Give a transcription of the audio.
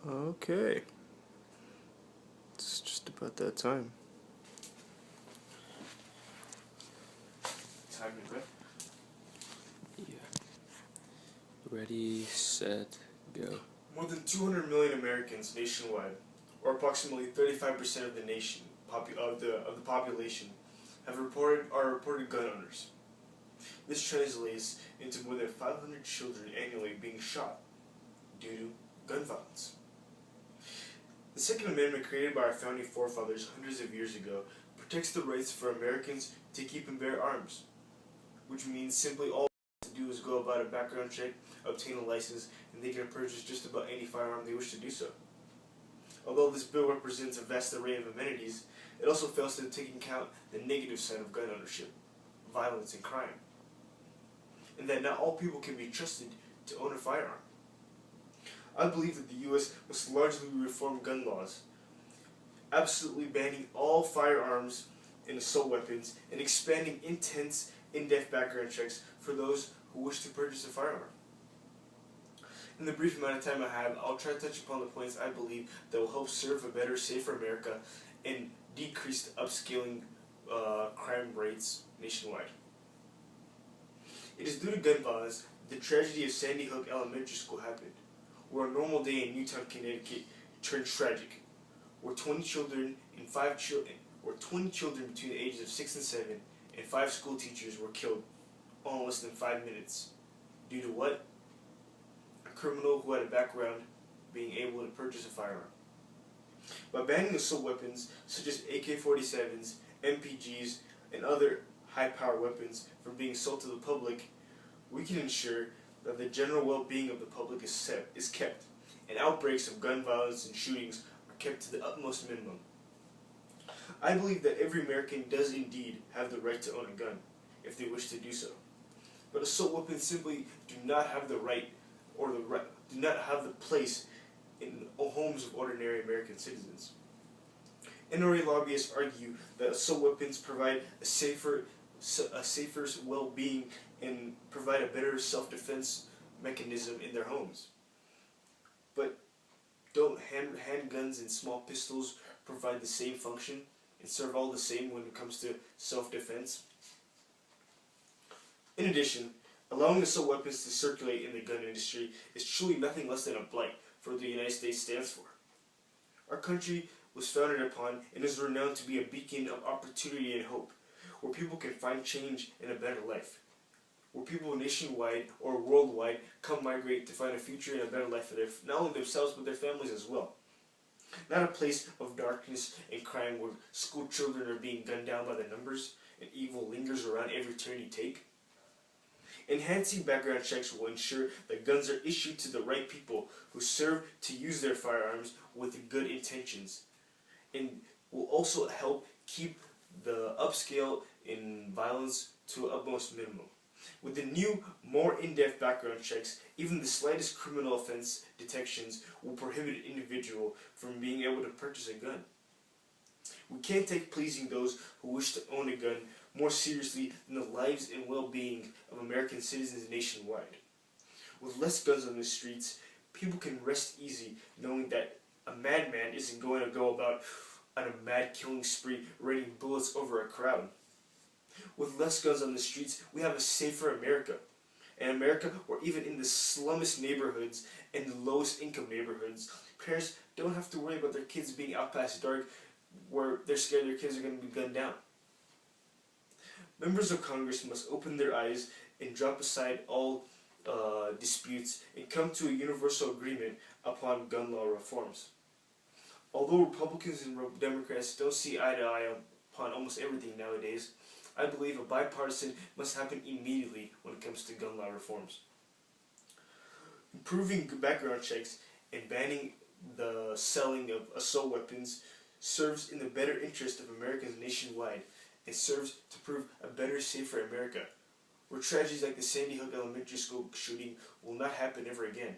Okay, it's just about that time. Time to go. Yeah. Ready, set, go. More than 200 million Americans nationwide, or approximately 35% of the nation of the population, are reported gun owners. This translates into more than 500 children annually being shot due to gun violence. The Second Amendment, created by our founding forefathers hundreds of years ago, protects the rights for Americans to keep and bear arms, which means simply all they have to do is go about a background check, obtain a license, and they can purchase just about any firearm they wish to do so. Although this bill represents a vast array of amenities, it also fails to take into account the negative side of gun ownership, violence, and crime, and that not all people can be trusted to own a firearm. I believe that the U.S. must largely reform gun laws, absolutely banning all firearms and assault weapons, and expanding intense, in-depth background checks for those who wish to purchase a firearm. In the brief amount of time I have, I'll try to touch upon the points I believe that will help serve a better, safer America and decrease the upscaling crime rates nationwide. It is due to gun violence the tragedy of Sandy Hook Elementary School happened, where a normal day in Newtown, Connecticut turned tragic, where 20 children between the ages of 6 and 7 and 5 school teachers were killed all in less than 5 minutes. Due to what? A criminal who had a background being able to purchase a firearm. By banning assault weapons such as AK-47s, MPGs, and other high-power weapons from being sold to the public, we can ensure that the general well-being of the public is kept, and outbreaks of gun violence and shootings are kept to the utmost minimum. I believe that every American does indeed have the right to own a gun, if they wish to do so. But assault weapons simply do not have the right, or do not have the place in the homes of ordinary American citizens. NRA lobbyists argue that assault weapons provide a safer well-being and provide a better self-defense mechanism in their homes. But don't handguns and small pistols provide the same function and serve all the same when it comes to self-defense? In addition, allowing assault weapons to circulate in the gun industry is truly nothing less than a blight for what the United States stands for. Our country was founded upon and is renowned to be a beacon of opportunity and hope, where people can find change and a better life, where people nationwide or worldwide come migrate to find a future and a better life for not only themselves but their families as well. Not a place of darkness and crime where school children are being gunned down by the numbers and evil lingers around every turn you take. Enhancing background checks will ensure that guns are issued to the right people who serve to use their firearms with good intentions, and will also help keep the upscale in violence to an utmost minimum. With the new, more in-depth background checks, even the slightest criminal offense detections will prohibit an individual from being able to purchase a gun. We can't take pleasing those who wish to own a gun more seriously than the lives and well-being of American citizens nationwide. With less guns on the streets, people can rest easy knowing that a madman isn't going to go about on a mad killing spree raining bullets over a crowd. With less guns on the streets, we have a safer America. An America where even in the slummest neighborhoods and the lowest income neighborhoods, parents don't have to worry about their kids being out past dark where they're scared their kids are going to be gunned down. Members of Congress must open their eyes and drop aside all disputes and come to a universal agreement upon gun law reforms. Although Republicans and Democrats don't see eye to eye upon almost everything nowadays, I believe a bipartisan must happen immediately when it comes to gun law reforms. Improving background checks and banning the selling of assault weapons serves in the better interest of Americans nationwide and serves to prove a better, safer America, where tragedies like the Sandy Hook Elementary School shooting will not happen ever again.